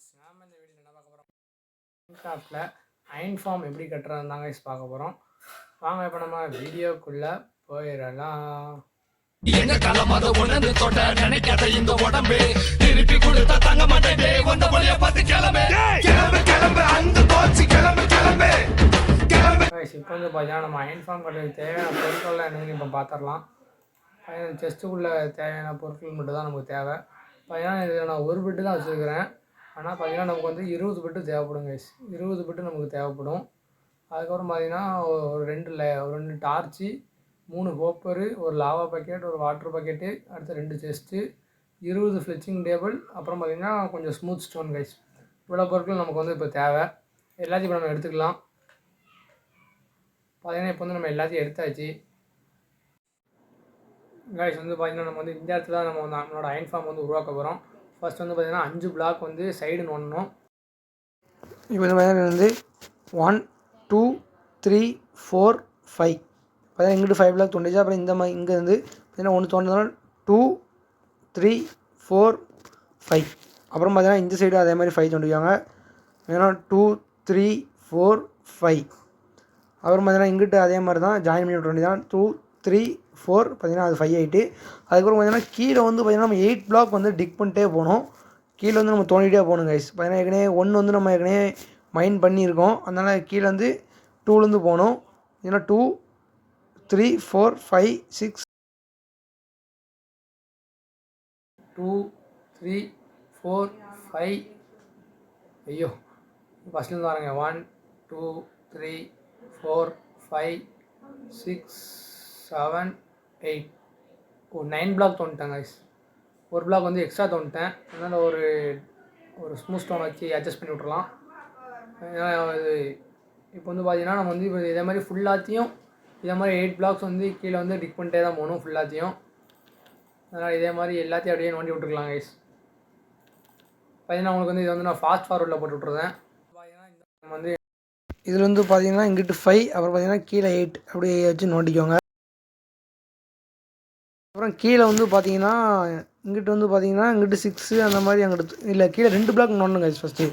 Friends, நாம் இந்த வீடியோவில் என்ன பார்க்க போகிறோம், மைன்கிராஃப்டில் அயன் ஃபார்ம் எப்படி கட்டுறது தாங்க பார்க்க போகிறோம். வாங்க இப்போ நம்ம வீடியோக்குள்ளே போயிடலாம். எங்க களமத உணர்ந்து தொட நினைக்காத இந்த உடம்பு திருப்பி கொடுத்தா தங்க மாட்டேன். வந்த வழியை பார்த்து கிளம்பு கிளம்பு கிளம்பு அந்த போச்சு கிளம்பு கிளம்பு கிளம்பு. இப்போ வந்து பார்த்தீங்கன்னா நம்ம அயன் ஃபார்ம் கட்டுறதுக்கு தேவையான பொருட்கள்லாம் என்னன்னு இப்போ பார்த்துடலாம். செஸ்ட்டுக்குள்ளே தேவையான பொருட்கள் மட்டும் தான் நமக்கு தேவை. பார்த்தீங்கன்னா இதில் நான் ஒரு பிட்டு தான் வச்சுருக்கிறேன். ஆனால் பார்த்திங்கன்னா நமக்கு வந்து 20 பிட்டு தேவைப்படும் கைஸ். 20 பிட்டு நமக்கு தேவைப்படும். அதுக்கப்புறம் பார்த்திங்கன்னா ஒரு 2 டார்ச்சு, 3 ஹோப்பரு, ஒரு லாவா பக்கெட், ஒரு வாட்டர் பக்கெட்டு, அடுத்து 2 செஸ்ட்டு, 20 ஃப்ளெச்சிங் டேபிள், அப்புறம் பார்த்திங்கன்னா கொஞ்சம் ஸ்மூத் ஸ்டோன் கைஸ். இவ்வளோ பொருட்கள் நமக்கு வந்து இப்போ தேவை. எல்லாத்தையும் இப்போ நம்ம எடுத்துக்கலாம். பார்த்திங்கன்னா இப்போ வந்து நம்ம எல்லாத்தையும் எடுத்தாச்சு கைஸ். வந்து பார்த்திங்கன்னா நம்ம வந்து இந்த இடத்துல தான் நம்ம நம்மளோட அயன் ஃபார்ம் வந்து உருவாக்க போகிறோம். ஃபர்ஸ்ட் வந்து பார்த்திங்கன்னா 5 பிளாக் வந்து சைடு நோண்டணும். இப்போ வந்து பார்த்திங்கன்னா 1 2 3 4 5 பார்த்தீங்கன்னா இங்கிட்டு 5 பிளாக் தோண்டிச்சு. அப்புறம் இந்த மாதிரி இங்கே வந்து பார்த்திங்கன்னா 1 தோண்டினாலும் 2 3 4 5. அப்புறம் பார்த்திங்கன்னா இந்த சைடு அதே மாதிரி 5 தோண்டிக்காங்க. ஏன்னா 2 3 4 5. அப்புறம் பார்த்திங்கன்னா இங்கிட்டு அதே மாதிரி தான் ஜாயின் பண்ணி விட வேண்டியதான். 2 3 4 பார்த்திங்கன்னா அது 5 ஆகிட்டு. அதுக்கப்புறம் பார்த்திங்கன்னா கீழே வந்து பார்த்திங்கன்னா நம்ம 8 பிளாக் வந்து டிக் பண்ணிட்டே போகணும். கீழே வந்து நம்ம தோண்டிகிட்டே போகணும் கைஸ். பார்த்திங்கன்னா ஏற்கனவே 1 வந்து நம்ம ஏற்கனவே மைண்ட் பண்ணியிருக்கோம். அதனால் கீழே வந்து 2லேருந்து போகணும். ஏன்னா 2 3 4 5 6 2 3 4 5. ஐயோ ஃபஸ்ட்லேருந்து வரேங்க. 1 2 3 4 5 6 7 8. 9 பிளாக் தோண்டிட்டேன் கைஸ். ஒரு பிளாக் வந்து எக்ஸ்ட்ரா தோண்டிட்டேன். அதனால் ஒரு ஸ்மூத் ஸ்டோன் வச்சு அட்ஜஸ்ட் பண்ணி விட்றலாம். இது இப்போ வந்து பார்த்திங்கன்னா நம்ம வந்து இப்போ இதே மாதிரி ஃபுல்லாத்தையும் இதே மாதிரி 8 பிளாக்ஸ் வந்து கீழே வந்து டிக் பண்ணிட்டே தான் போகணும் ஃபுல்லாத்தையும். அதனால் இதே மாதிரி எல்லாத்தையும் அப்படியே நோண்டி விட்டுருக்கலாம் கைஸ். பார்த்திங்கன்னா உங்களுக்கு வந்து இது வந்து நான் ஃபாஸ்ட் ஃபார்வர்டில் போட்டு விட்ருந்தேன். பார்த்திங்கன்னா இந்த வந்து இதில் வந்து பார்த்திங்கன்னா இங்கிட்டு 5, அப்புறம் பார்த்திங்கன்னா கீழே 8 அப்படியே வச்சு நோண்டிக்கோங்க. அப்புறம் கீழே வந்து பார்த்திங்கன்னா இங்கிட்டு வந்து பார்த்திங்கன்னா இங்கிட்டு 6 அந்த மாதிரி அங்கிட்டு இல்லை கீழே 2 பிளாக் நோண்டணும் கைஸ். ஃபஸ்ட்டு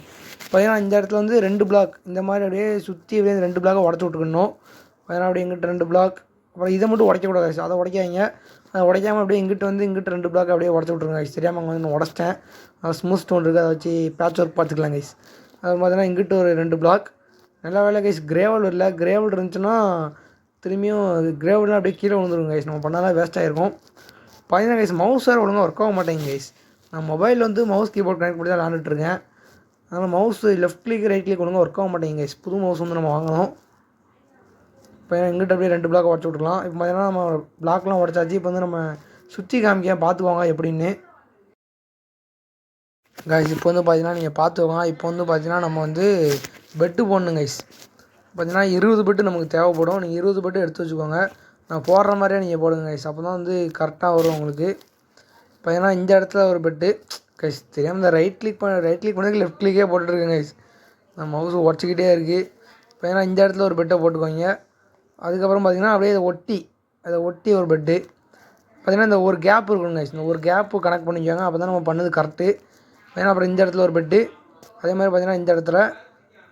பார்த்திங்கன்னா இந்த இடத்துல வந்து 2 பிளாக் இந்த மாதிரி அப்படியே சுற்றி அப்படியே 2 பிளாக்கை உடச்சி விட்டுக்கணும். பார்த்திங்கன்னா அப்படியே இங்கிட்டு 2 பிளாக். அப்புறம் இதை மட்டும் உடைக்கக்கூடாது கைஸ். அதை உடைக்காங்க. அதை உடைக்காமல் அப்படியே இங்கிட்டு 2 பிளாக் அப்படியே உடச்சி விட்ருங்க கைஸ். தெரியாமல் அங்கே வந்து நான் உடச்சிட்டேன். ஸ்மூத் ஸ்டோன் இருக்குது, அதை வச்சு பேட்ச் ஒர்க் பார்த்துக்கலாம் கைஸ். அது பார்த்திங்கன்னா இங்கிட்டு ஒரு 2 பிளாக். நல்லா வேலை கைஸ் கிரேவல் இல்லை. கிரேவல் இருந்துச்சுன்னா திரும்பியும் கிரேவல்லாம் அப்படியே கீழே விழுந்துருங்க கைஸ். நம்ம பண்ணாதான் வேஸ்ட் ஆகிருக்கும். பார்த்தீங்கன்னா கைஸ் மவுஸ் வேறு ஒழுங்காக ஒர்க் ஆக மாட்டேங்க கைஸ். நான் மொபைல் வந்து மவுஸ் கீபோர்ட் கனெக்ட் பண்ணி தான் விளாண்டுட்ருக்கேன். அதனால் mouse left click right click ஒழுங்காக ஒர்க் ஆக மாட்டேங்க கைஸ். புது மவுஸ் வந்து நம்ம வாங்கணும். இப்போ எங்கிட்ட அப்படியே 2 பிளாக் உடச்சி விட்டுக்கலாம். இப்போ பார்த்தீங்கன்னா நம்ம பிளாக்லாம் உடச்சாச்சு. இப்போ வந்து நம்ம சுற்றி காமிக்க பார்த்துக்குவாங்க எப்படின்னு கைஸ். இப்போ வந்து பார்த்தீங்கன்னா நீங்கள் பார்த்துக்கோங்க. இப்போ வந்து பார்த்தீங்கன்னா நம்ம வந்து பெட்டு போடணும் கைஸ். பார்த்தீங்கன்னா 20 பெட்டு நமக்கு தேவைப்படும். நீங்கள் 20 பெட்டு எடுத்து வச்சுக்கோங்க. நான் போடுற மாதிரியே நீங்கள் போடுங்க கைஸ். அப்போ தான் வந்து கரெக்டாக வரும் உங்களுக்கு. பார்த்தீங்கன்னா இந்த இடத்துல ஒரு பெட்டு கைஸ். தெரியாமல் இந்த ரைட் கிளிக் பண்ணி லெஃப்ட் கிளிக்கே போட்டுருக்கேன் கைஸ். நான் மவுஸ் உடச்சிக்கிட்டே இருக்குது. பார்த்தீங்கன்னா இந்த இடத்துல ஒரு பெட்டை போட்டுக்கோங்க. அதுக்கப்புறம் பார்த்திங்கன்னா அப்படியே அதை ஒட்டி ஒரு பெட்டு. பார்த்திங்கன்னா இந்த ஒரு கேப் இருக்கணும் கைஸ். இந்த ஒரு கேப்பு கனெக்ட் பண்ணிக்கோங்க. அப்போ தான் நம்ம பண்ணது கரெக்டு. பார்த்தீங்கன்னா அப்புறம் இந்த இடத்துல ஒரு பெட்டு. அதே மாதிரி பார்த்திங்கன்னா இந்த இடத்துல,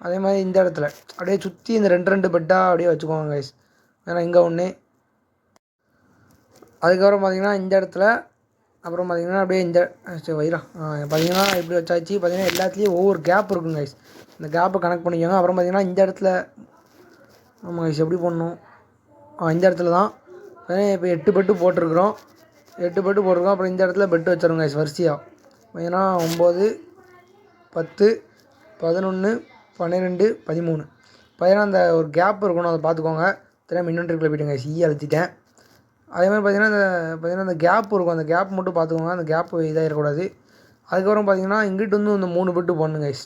அதே மாதிரி இந்த இடத்துல அப்படியே சுற்றி இந்த 2 பெட்டாக அப்படியே வச்சுக்கோங்க கைஸ். ஏன்னா இங்கே ஒன்று, அதுக்கப்புறம் பார்த்திங்கன்னா இந்த இடத்துல, அப்புறம் பார்த்திங்கன்னா அப்படியே இந்த வைரா பார்த்திங்கன்னா இப்படி வச்சாச்சு. பார்த்திங்கன்னா எல்லாத்துலேயும் ஒவ்வொரு கேப் இருக்குங்க கைஸ். இந்த கேப்பை கனெக்ட் பண்ணிக்கோங்க. அப்புறம் பார்த்திங்கன்னா இந்த இடத்துல ஆமாம் கைஸ் எப்படி பண்ணணும், இந்த இடத்துல தான் இப்போ 8 பெட்டு போட்டிருக்கிறோம். 8 பெட்டு போட்டிருக்கோம். அப்புறம் இந்த இடத்துல பெட்டு வச்சுருங்க கைஸ் வரிசையாக. பார்த்திங்கன்னா 9 10 11 12 13. பார்த்திங்கன்னா அந்த ஒரு கேப் இருக்கணும், அதை பார்த்துக்கோங்க. தெரியாமல் இன்வென்ட்ரிக்குள்ளே போய்ட்டுங்க கைஸ். அழுத்திட்டேன். அதே மாதிரி பார்த்திங்கன்னா அந்த கேப் இருக்கும். அந்த கேப் மட்டும் பார்த்துக்கோங்க. அந்த கேப் இதாகிடக்கூடாது. அதுக்கப்புறம் பார்த்திங்கன்னா இங்கிட்டு வந்து இந்த 3 பெட்டு போடணும் கைஸ்.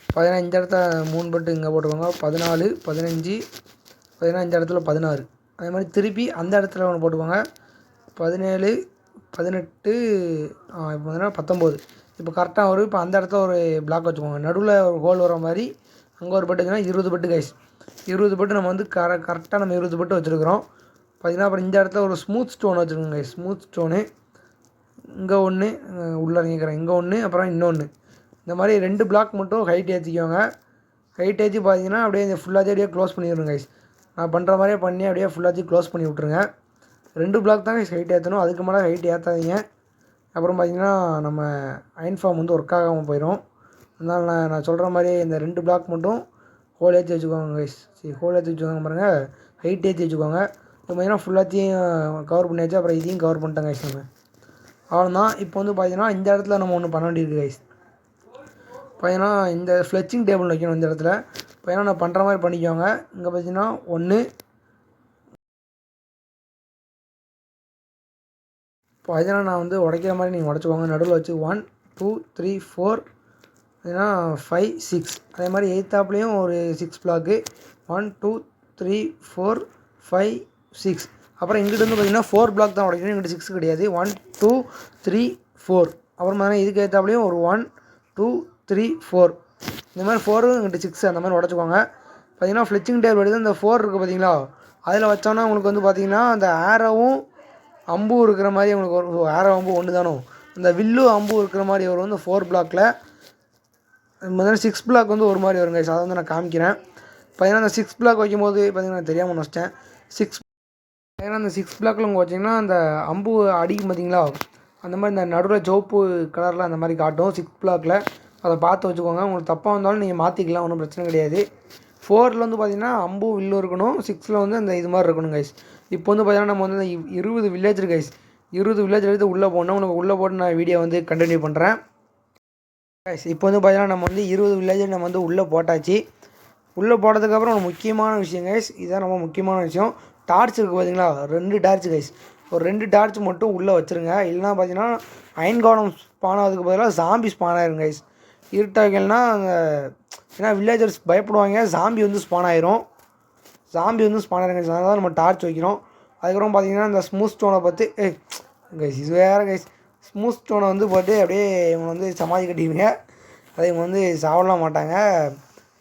பார்த்திங்கன்னா இந்த இடத்துல 3 பெட்டு இங்கே போட்டுக்கோங்க. 14 15 பார்த்திங்கன்னா இந்த இடத்துல 16. அதே மாதிரி திருப்பி அந்த இடத்துல ஒன்று போட்டுக்கோங்க. 17 18 இப்போ பார்த்திங்கன்னா 19. இப்போ கரெக்டாக வரும். இப்போ அந்த இடத்துல ஒரு பிளாக் வச்சுக்கோங்க. நடுவில் ஒரு ஹோல் வர மாதிரி அங்கே ஒரு பெட்டு வச்சுன்னா 20 பெட்டு கைஸ். 20 பெட்டு நம்ம வந்து கரெக்டாக நம்ம 20 பெட்டு வச்சுருக்கிறோம். பார்த்திங்கன்னா அப்புறம் இந்த இடத்துல ஒரு ஸ்மூத் ஸ்டோன் வச்சுருக்கோங்க கைஸ். ஸ்மூத் ஸ்டோனு இங்கே ஒன்று உள்ளே இறங்கிக்கிறேன். இங்கே ஒன்று, அப்புறம் இன்னொன்று. இந்த மாதிரி 2 பிளாக் மட்டும் ஹைட் ஏற்றிக்கோங்க. ஹைட் ஏற்றி பார்த்தீங்கன்னா அப்படியே இந்த ஃபுல்லாத்தையும் அப்படியே க்ளோஸ் பண்ணிடணும் கைஸ். நான் பண்ணுற மாதிரியே பண்ணி அப்படியே ஃபுல்லாத்தையும் க்ளோஸ் பண்ணி விட்ருங்க. 2 பிளாக் தான் கைஸ் ஹைட் ஏற்றணும், அதுக்கு மேலே ஹைட் ஏற்றாதீங்க. அப்புறம் பார்த்திங்கன்னா நம்ம அயன் ஃபார்ம் வந்து ஒர்க் ஆகாமல் போயிடும். அதனால் நான் சொல்கிற மாதிரி இந்த 2 பிளாக் மட்டும் ஹோல் ஏற்றி வச்சுக்கோங்க கைஸ். சரி, ஹோல் ஏற்றி வச்சுக்கோங்க பாருங்கள், ஹைட் ஏற்றி வச்சுக்கோங்க. இப்போ பார்த்திங்கன்னா ஃபுல்லாத்தையும் கவர் பண்ணியாச்சு. அப்புறம் இதையும் கவர் பண்ணிட்டேன் கைஸ். நம்ம அவ்வளோதான். இப்போ வந்து பார்த்திங்கன்னா இந்த இடத்துல நம்ம ஒன்று பண்ண வேண்டியிருக்கு கைஸ். பார்த்தீங்கன்னா இந்த ஃப்ளெச்சிங் டேபிள் வைக்கணும் இந்த இடத்துல. பார்த்தீங்கன்னா நான் பண்ணுற மாதிரி பண்ணிக்கோங்க. இங்கே பார்த்தீங்கன்னா 1 பார்த்தீங்கன்னா நான் வந்து உடைக்கிற மாதிரி நீங்கள் உடச்சிக்கோங்க. நடுவில் வச்சு 1 2 3 4 பார்த்தீங்கன்னா 5 6 அதே மாதிரி எய்த்தாப்லேயும் ஒரு 6 பிளாக்கு 1 2 3 4 5 6. அப்புறம் இங்கிட்ட வந்து பார்த்தீங்கன்னா 4 பிளாக் தான் உடைக்கணும், இங்கிட்ட 6 கிடையாது. 1 2 3 4 அப்புறம் பார்த்தீங்கன்னா இதுக்கு ஏற்றாப்லேயும் ஒரு 1 2 3 4 இந்த மாதிரி 4 இங்கிட்ட 6 அந்த மாதிரி உடச்சிக்கோங்க. பார்த்தீங்கன்னா ஃப்ளெச்சிங் டேபிள் எடுத்து இந்த 4 இருக்குது பார்த்தீங்களா, அதில் வச்சோன்னா உங்களுக்கு வந்து பார்த்தீங்கன்னா அந்த ஆரோவும் அம்பு இருக்கிற மாதிரி உங்களுக்கு ஒரு ஆரோ அம்பு ஒன்று தானோ, அந்த வில்லு அம்பு இருக்கிற மாதிரி வரும் இந்த 4 பிளாக்கில். பார்த்தீங்கன்னா 6 பிளாக் வந்து ஒரு மாதிரி வருங்க. அதை வந்து நான் காமிக்கிறேன். பார்த்தீங்கன்னா அந்த 6 பிளாக் வைக்கும்போது பார்த்தீங்கன்னா தெரியாமல் வச்சிட்டேன். 6 பார்த்தீங்கன்னா அந்த 6 பிளாக்கில் உங்கள் வச்சிங்கன்னா அந்த அம்பு அடிக்கும் பார்த்தீங்களா, அந்த மாதிரி இந்த நடுவில் சிவப்பு கலரில் அந்த மாதிரி காட்டும் 6 பிளாக்கில். அதை பார்த்து வச்சுக்கோங்க. உங்களுக்கு தப்பாக வந்தாலும் நீங்கள் மாற்றிக்கலாம், ஒன்றும் பிரச்சனை கிடையாது. 4ல் வந்து பார்த்திங்கன்னா அம்பு வில்லு இருக்கணும், 6ல் வந்து அந்த இது மாதிரி இருக்கணும் கைஸ். இப்போ வந்து பார்த்திங்கன்னா நம்ம வந்து 20 வில்லேஜ் இருக்குது கைஸ். 20 வில்லேஜ் எடுத்து உள்ளே போடணும். உனக்கு உள்ளே போட்டு நான் வீடியோ வந்து கண்டினியூ பண்ணுறேன் கைஸ். இப்போ வந்து பார்த்திங்கன்னா நம்ம வந்து 20 வில்லேஜ் நம்ம வந்து உள்ளே போட்டாச்சு. உள்ளே போட்டதுக்கப்புறம் ஒரு முக்கியமான விஷயம் கைஸ், இதுதான் ரொம்ப முக்கியமான விஷயம். டார்ச் இருக்குது பார்த்தீங்களா, 2 டார்ச் கைஸ். ஒரு 2 டார்ச் மட்டும் உள்ளே வச்சுருங்க. இல்லைனா பார்த்தீங்கன்னா அயன் கோலம் ஸ்பான் ஆகிறதுக்கு பதிலாக ஜாம்பி ஸ்பான் ஆயிரும் கைஸ். இருட்டாகலைன்னா ஏன்னா வில்லேஜர்ஸ் பயப்படுவாங்க, ஜாம்பி வந்து ஸ்பான் ஆயிரும். ஜாம்பி வந்து ஸ்பான் ஆயிரும் கைஸ். அதனால தான் நம்ம டார்ச் வைக்கிறோம். அதுக்கப்புறம் பார்த்தீங்கன்னா இந்த ஸ்மூத் ஸ்டோனை பார்த்து கைஸ் இது வேறு கைஸ். ஸ்மூத் ஸ்டோனை வந்து போட்டு அப்படியே இவங்க வந்து சமாதி கட்டிடுங்க. அதை இவங்க வந்து சாப்பிடலாம் மாட்டாங்க.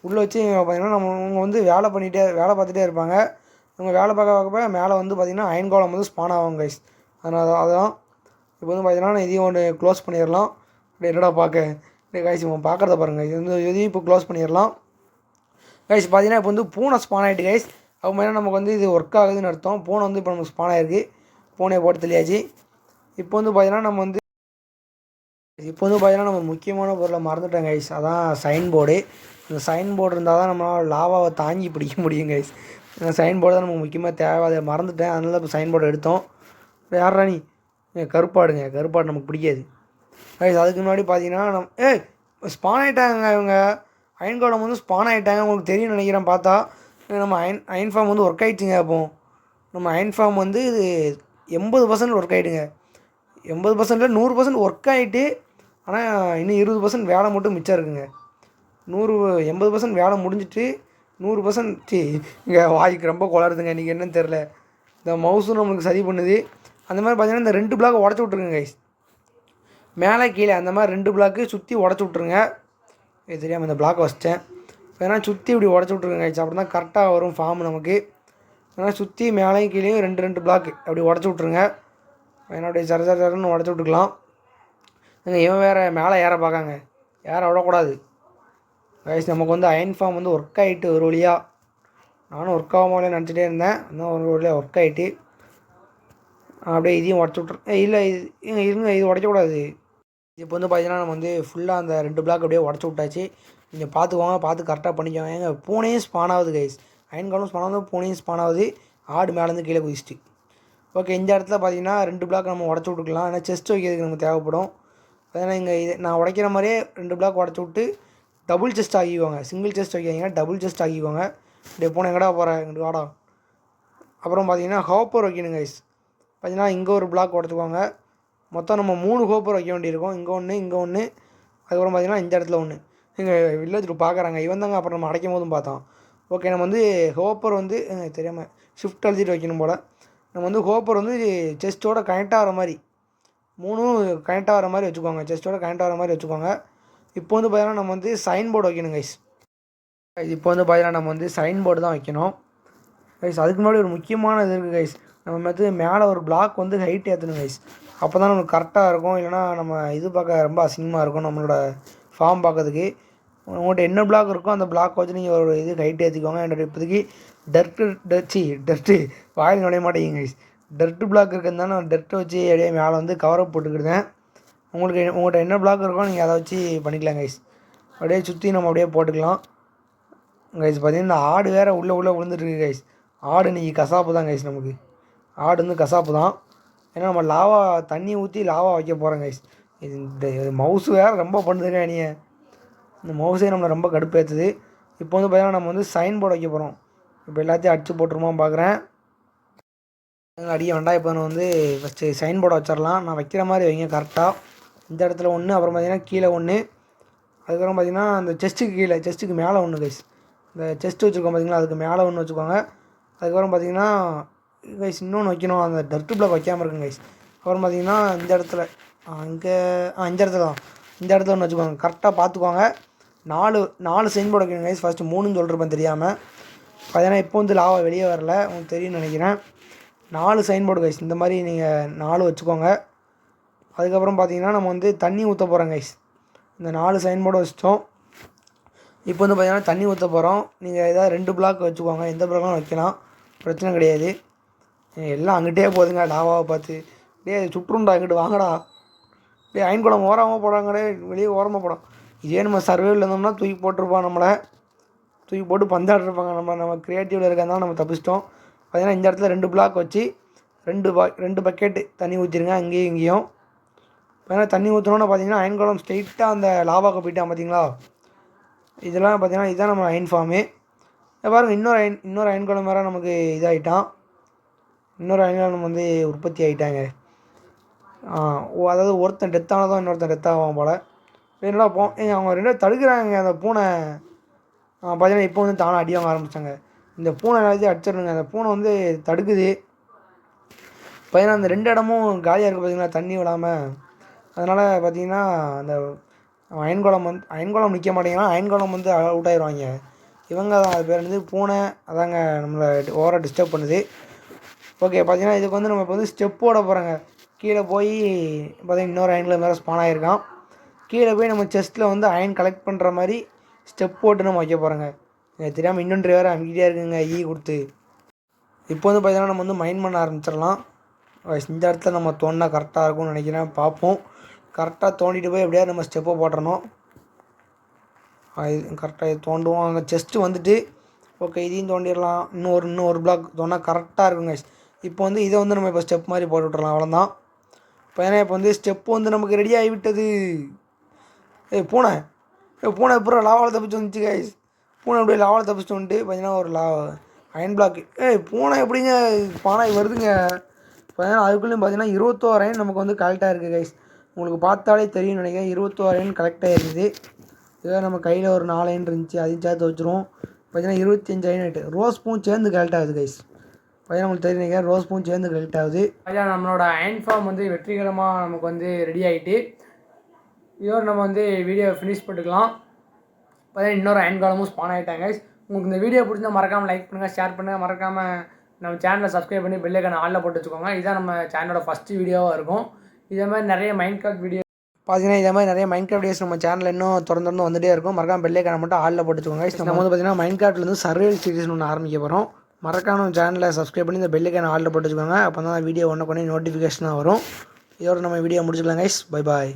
உள்ளே வச்சு பார்த்தீங்கன்னா இவங்க வந்து வேலை பார்த்துட்டே இருப்பாங்க. இவங்க வேலை பார்க்க மேலே வந்து பார்த்திங்கன்னா அயன் கோலம் வந்து ஸ்பான் ஆகும் கைஸ். அதனால் அதுதான் இப்போ வந்து பார்த்தீங்கன்னா இதையும் ஒன்று க்ளோஸ் பண்ணிடலாம். அப்படியே என்னடா பார்க்க கைஸ், இவங்க பார்க்குறத பாருங்கள். இது வந்து இதையும் இப்போ க்ளோஸ் பண்ணிடலாம் கைஸ். பார்த்தீங்கன்னா இப்போ வந்து பூனை ஸ்பான் ஆகிட்டு கைஸ். அது மாதிரி நமக்கு வந்து இது ஒர்க் ஆகுதுன்னு அர்த்தம். பூனை வந்து இப்போ நமக்கு ஸ்பான் ஆகிருக்கு. பூனையை போட்டு தெரியாச்சு. இப்போ வந்து பார்த்தீங்கன்னா நம்ம முக்கியமான பொருளை மறந்துட்டோம் கைஸ். அதான் சைன் போர்டு. அந்த சைன் போர்டு இருந்தால் தான் நம்மளால் லாவாவை தாங்கி பிடிக்க முடியும் கைஸ். அந்த சைன் போர்டு தான் நமக்கு முக்கியமாக தேவை. அதை மறந்துட்டேன், அதனால இப்போ சைன் போர்டு எடுத்தோம். யாரா நீ கருப்பாடு நமக்கு பிடிக்காது கைஸ். அதுக்கு முன்னாடி பார்த்தீங்கன்னா ஸ்பான் ஆகிட்டாங்க இவங்க. அயன் கோலம் வந்து ஸ்பான் ஆகிட்டாங்க, உங்களுக்கு தெரியும் நினைக்கிறேன். பார்த்தா நம்ம அயன் ஃபார்ம் வந்து ஒர்க் ஆகிடுச்சுங்க. அப்போ நம்ம அயன் ஃபார்ம் வந்து இது 80% ஒர்க் ஆகிடுங்க. 80% 100% ஒர்க் ஆகிட்டு, ஆனால் இன்னும் 20% வேலை மட்டும் மிச்சம் இருக்குங்க. 80% வேலை முடிஞ்சிட்டு 100% இங்கே வாய்க்கு ரொம்ப குளருதுங்க. இன்றைக்கி என்னன்னு தெரில, இந்த மவுஸும் நம்மளுக்கு சரி பண்ணுது. அந்த மாதிரி பார்த்தீங்கன்னா இந்த 2 பிளாக் உடச்சி விட்ருங்க கைஸ். மேலே கீழே அந்த மாதிரி 2 பிளாக்கு சுற்றி உடச்சி விட்ருங்க. இது தெரியாமல் இந்த பிளாக் வச்சிட்டேன். ஏன்னா சுற்றி இப்படி உடச்சி விட்ருங்க கைஸ். அப்படி தான் கரெக்டாக வரும் ஃபார்ம் நமக்கு. ஏன்னா சுற்றி மேலேயும் கீழேயும் 2 பிளாக்கு அப்படி உடச்சி விட்ருங்க. ஏன்னா அப்படியே சரன்னு உடச்சி விட்டுக்கலாம். இவன் வேறு மேலே ஏற பார்க்காங்க, ஏற விடக்கூடாது கைஸ். நமக்கு வந்து அயன் ஃபார்ம் வந்து ஒர்க் ஆகிட்டு ஒரு வழியாக. நானும் ஒர்க் ஆகாமலே நினச்சிட்டே இருந்தேன், இன்னும் ஒரு வழியாக ஒர்க் ஆகிட்டு. அப்படியே இதையும் உடச்சி விட்ரு. இல்லை இது உடைக்கக்கூடாது. இப்போ வந்து பார்த்தீங்கன்னா நம்ம வந்து ஃபுல்லாக அந்த 2 பிளாக் அப்படியே உடச்சி விட்டாச்சு. நீங்கள் பார்த்துக்கோங்க, பார்த்து கரெக்டாக பண்ணிக்கோங்க. ஏங்க பூனையும் ஸ்பான் ஆகுது கைஸ். அயன் கோலம் ஸ்பான் ஆகுது, பூனையும் ஸ்பான் ஆகுது. ஆடு மேலேருந்து கீழே குதிச்சிட்டு. ஓகே, இந்த இடத்துல பார்த்தீங்கன்னா 2 பிளாக் நம்ம உடச்சி விட்டுக்கலாம். ஏன்னா செஸ்ட் வைக்கிறதுக்கு நமக்கு தேவைப்படும். ஏன்னா இங்கே நான் உடைக்கிற மாதிரியே 2 பிளாக் உடச்சி விட்டு டபுள் செஸ்ட் ஆகிக்குவாங்க. சிங்கிள் செஸ்ட் வைக்காதீங்க, டபுள் செஸ்ட் ஆகிக்குவாங்க. இப்படியே போனால் எங்கடா போகிறேன், எங்கிட்ட வாடா. அப்புறம் பார்த்தீங்கன்னா ஹோப்பர் வைக்கணும் கைஸ். பார்த்தீங்கன்னா இங்கே ஒரு பிளாக் உடச்சிக்குவாங்க. மொத்தம் நம்ம 3 ஹோப்பர் வைக்க வேண்டியிருக்கும். இங்கே ஒன்று, அதுக்கப்புறம் பார்த்தீங்கன்னா இந்த இடத்துல ஒன்று. இங்கே வில்லேஜ் பார்க்குறாங்க, இவன் தாங்க அப்புறம் நம்ம அடைக்கும் போதும் பார்த்தோம். ஓகே, நம்ம வந்து ஹோப்பர் வந்து தெரியாமல் ஷிஃப்ட் அழுத்திட்டு வைக்கணும் போல். நம்ம வந்து ஹோப்பர் வந்து செஸ்ட்டோட கனெக்ட் ஆகிற மாதிரி 3 கனெக்ட் ஆகிற மாதிரி வச்சுக்கோங்க. செஸ்ட்டோட கனெக்ட் ஆகிற மாதிரி வச்சுக்கோங்க. இப்போ வந்து பார்த்தீங்கன்னா நம்ம வந்து சைன் போர்டு வைக்கணும் கைஸ். இப்போ வந்து பார்த்தீங்கன்னா நம்ம வந்து சைன் போர்டு தான் வைக்கணும் கைஸ். அதுக்கு முன்னாடி ஒரு முக்கியமான இது இருக்குது கைஸ். நம்ம மேலே ஒரு பிளாக் வந்து ஹைட் ஏற்றணும் கைஸ். அப்போ தான் நமக்கு கரெக்டாக இருக்கும். இல்லைனா நம்ம இது பார்க்க ரொம்ப அசிங்கமாக இருக்கும். நம்மளோட ஃபார்ம் பார்க்கறதுக்கு. உங்கள்கிட்ட என்ன பிளாக் இருக்கோ அந்த பிளாக் வச்சு நீங்கள் ஒரு இது ஹைட் ஏற்றிக்கோங்க. என்னோட இப்போதைக்கு டர்ட்டு வாயில் நுழைய மாட்டேங்குங்க கைஸ். டர்ட்டு பிளாக் இருக்கிறதுனால நான் டர்ட்டை வச்சு அப்படியே மேலே வந்து கவரப் போட்டுக்கிட்டேன். உங்கள்கிட்ட என்ன பிளாக் இருக்கோ நீங்கள் அதை வச்சு பண்ணிக்கலாம் கைஸ். அப்படியே சுற்றி நம்ம அப்படியே போட்டுக்கலாம் கைஸ். பார்த்தீங்கன்னா இந்த ஆடு வேறு உள்ளே விழுந்துட்டுருக்கு கைஸ். ஆடு இன்றைக்கி கசாப்பு தான் கைஸ். நமக்கு ஆடு வந்து கசாப்பு தான். ஏன்னா நம்ம லாவா தண்ணி ஊற்றி லாவா வைக்க போகிறோம் கைஸ். இந்த மவுஸ் வேறு ரொம்ப பண்ணுதுங்க நீ. இந்த மவுஸே நம்மளை ரொம்ப கடுப்பேற்றுது. இப்போ வந்து பார்த்தீங்கன்னா நம்ம வந்து சைன் போர்டு வைக்க போகிறோம். இப்போ எல்லாத்தையும் அடிச்சு போட்டுருமா பார்க்குறேன். அடிக்க வேண்டாம். இப்போ நான் வந்து ஃபஸ்ட்டு சைன் போர்டை வச்சிடலாம். நான் வைக்கிற மாதிரி வைங்க கரெக்டாக. இந்த இடத்துல ஒன்று, அப்புறம் பார்த்திங்கன்னா கீழே ஒன்று, அதுக்கப்புறம் பார்த்திங்கன்னா அந்த செஸ்ட்டுக்கு கீழே செஸ்ட்டுக்கு மேலே ஒன்று கைஸ். இந்த செஸ்ட்டு வச்சுருக்கோம் பார்த்திங்களா, அதுக்கு மேலே ஒன்று வச்சுக்கோங்க. அதுக்கப்புறம் பார்த்திங்கன்னா கைஸ் இன்னொன்று வைக்கணும். அந்த டர்ட்டு பிளாக் வைக்காமல் இருக்குங்க கைஸ். அப்புறம் பார்த்திங்கன்னா இந்த இடத்துல இந்த இடத்துல தான் இந்த இடத்துல ஒன்று வச்சுக்கோங்க. கரெக்டாக பார்த்துக்கோங்க. 4 சைன் போர்டு வைக்கணும் கைஸ். ஃபஸ்ட்டு 3ன்னு சொல்லிருப்பேன் தெரியாமல். பார்த்தீங்கன்னா இப்போ வந்து லாவா வெளியே வரல, உங்களுக்கு தெரியும்னு நினைக்கிறேன். 4 சைன் போர்டு கைஸ். இந்த மாதிரி நீங்கள் 4 வச்சுக்கோங்க. அதுக்கப்புறம் பார்த்தீங்கன்னா நம்ம வந்து தண்ணி ஊற்ற போகிறோம் கைஸ். இந்த 4 சைன் போர்டு வச்சிட்டோம். இப்போ வந்து பார்த்தீங்கன்னா தண்ணி ஊற்ற போகிறோம். நீங்கள் ஏதாவது 2 பிளாக் வச்சுக்கோங்க. எந்த பிளாக்கும் வைக்கலாம், பிரச்சனை கிடையாது. எல்லாம் அங்கிட்டே போகுதுங்க லாவாவை பார்த்து. சுற்றுண்டா இங்கிட்டு வாங்கடா. அயன்குளம் ஓரமாக போடாங்கடே, வெளியே ஓரமாக போடும். இதே நம்ம சர்வேவில் இருந்தோம்னா தூக்கி போட்டிருப்பான். நம்மளை தூக்கி போட்டு பந்தாடிருப்பாங்க. நம்ம க்ரியேட்டிவில் இருக்கிறதுனால நம்ம தப்பிச்சிட்டோம். பார்த்தீங்கன்னா இந்த இடத்துல 2 பிளாக் வச்சு 2 பக்கெட்டு தண்ணி ஊற்றிருங்க அங்கேயும் இங்கேயும். பார்த்தீங்கன்னா தண்ணி ஊற்றினோன்னா பார்த்தீங்கன்னா அயன்குளம் ஸ்ட்ரெயிட்டாக அந்த லாவாக்கு போயிட்டான் பார்த்தீங்களா. இதெல்லாம் பார்த்தீங்கன்னா இதுதான் நம்ம அயன் ஃபார்மு. பாருங்கள் இன்னொரு அயன்குளம் வேறு நமக்கு இதாகிட்டான். இன்னொரு அயன்குளம் வந்து உற்பத்தி ஆகிட்டாங்க. அதாவது ஒருத்தன் டெத் ஆனதும் இன்னொருத்தன் டெத் ஆவான் போல். என்னடா அவங்க 2 தடுக்கிறாங்க அந்த பூனை. பார்த்தீங்கன்னா இப்போ வந்து தானே அடி வாங்க ஆரம்பித்தாங்க. இந்த பூனை எல்லாத்தையும் அடிச்சிடணுங்க. அந்த பூனை வந்து தடுக்குது. பார்த்தீங்கன்னா அந்த 2 இடமும் காலியாக இருக்குது பார்த்தீங்கன்னா, தண்ணி விடாமல். அதனால் பார்த்தீங்கன்னா அந்த அயன்குளம் நிற்க மாட்டேங்கிறான். அயன்குளம் வந்து அவுட் ஆயிடுவாங்க. இவங்க தான் அது பேர் வந்து பூனை. அதாங்க நம்மளை ஓவராக டிஸ்டர்ப் பண்ணுது. ஓகே, பார்த்தீங்கன்னா இதுக்கு வந்து நம்ம இப்போ வந்து ஸ்டெப் போட போகிறோங்க. கீழே போய் பார்த்தீங்கன்னா இன்னொரு அயன்குளம் வேறு ஸ்பான் ஆகிருக்கான். கீழே போய் நம்ம செஸ்ட்டில் வந்து அயன் கலெக்ட் பண்ணுற மாதிரி ஸ்டெப் போட்டு நம்ம வைக்க போகிறோங்க. எனக்கு தெரியாமல் இன்னொன்று வேறு அமைக்கிட்டே இருக்குங்க கொடுத்து. இப்போ வந்து பார்த்தீங்கன்னா நம்ம வந்து மைண்ட் பண்ண ஆரம்பிச்சிடலாம். இந்த இடத்துல நம்ம தோண்டினா கரெக்டாக இருக்கும்னு நினைக்கிறேன். பார்ப்போம். கரெக்டாக தோண்டிட்டு போய் எப்படியாவது நம்ம ஸ்டெப்பை போட்டுறணும். கரெக்டாக தோண்டுவோம். அங்கே செஸ்ட்டு வந்துட்டு ஓகே இதையும் தோண்டிடலாம். இன்னும் ஒரு பிளாக் தோண்டா கரெக்டாக இருக்குங்க. இப்போ வந்து இதை வந்து நம்ம இப்போ ஸ்டெப் மாதிரி போட்டு விட்றலாம். அவ்வளோதான். பார்த்தீங்கன்னா இப்போ வந்து ஸ்டெப்பு வந்து நமக்கு ரெடி ஆகிவிட்டது. பூனை எப்போ லாவாவில் தப்பிச்சு வந்துச்சு கைஸ். பூனை அப்படியே லாவாவில் தப்பிச்சு வந்துட்டு பார்த்தீங்கன்னா ஒரு அயன் பிளாக்கு. பூனை எப்படிங்க பானை வருதுங்க. பார்த்தீங்கன்னா அதுக்குள்ளேயும் பார்த்தீங்கன்னா 21 அயன் நமக்கு வந்து கலெக்டாக இருக்குது கைஸ். உங்களுக்கு பார்த்தாலே தெரியும்னு நினைக்கிறேன். 21 அயன் கலெக்ட் ஆகிருக்குது. இதே நம்ம கையில் ஒரு 4 அயன் இருந்துச்சு, அதையும் சேர்த்து வச்சுருவோம். பார்த்தீங்கன்னா 25 அயன் ஆகிட்டு ரோஸ் பூவும் சேர்ந்து கலெக்ட் ஆகுது கைஸ். பார்த்தீங்கன்னா உங்களுக்கு தெரியும் நினைக்கிறேன். ரோஸ் பூவும் சேர்ந்து கலெக்ட் ஆகுது. பார்த்தீங்கன்னா நம்மளோட அயன் ஃபார்ம் வந்து வெற்றிகரமாக நமக்கு வந்து ரெடி ஆகிட்டு இதோடு நம்ம வந்து வீடியோ ஃபினிஷ் பண்ணிக்கலாம். பார்த்தீங்கன்னா இன்னொரு அயன் காலமும் ஸ்பான் ஆகிட்டாங்க. உங்களுக்கு இந்த வீடியோ பிடிச்சிருந்தா மறக்காமல் லைக் பண்ணுங்கள், ஷேர் பண்ணுங்கள். மறக்காமல் நம்ம சேனலை சப்ஸ்கிரைப் பண்ணி பெல் ஐகானை ஆலில் போட்டு வச்சுக்கோங்க. இதுதான் நம்ம சேனலோட ஃபஸ்ட்டு வீடியோவாக இருக்கும். இதே மாதிரி நிறைய மைன்கிராஃப்ட் வீடியோ பார்த்தீங்கன்னா இதே மாதிரி நிறைய மைன்கிராஃப்ட் வீடியோஸ் நம்ம சேனலில் இன்னும் தொடர்ந்து வந்துகிட்டே இருக்கும். மறக்காமல் பெல் ஐகானை மட்டும் ஆலில் போட்டு வச்சுக்கோங்க. நம்ம வந்து பார்த்தீங்கன்னா மைன்கிராஃப்ட்லேருந்து சர்வைவல் சீரிஸ் ஒன்று ஆரம்பிக்க போகிறோம். மறக்காம நம்ம சேனலை சப்ஸ்கிரைப் பண்ணி இந்த பெல் ஐகானை ஆலில் போட்டு வச்சுக்கோங்க. அப்போ தான் வீடியோ ஒன்று நோட்டிஃபிகேஷனாக வரும். இதோட நம்ம வீடியோ முடிச்சுக்கலாம் கைஸ். Bye bye.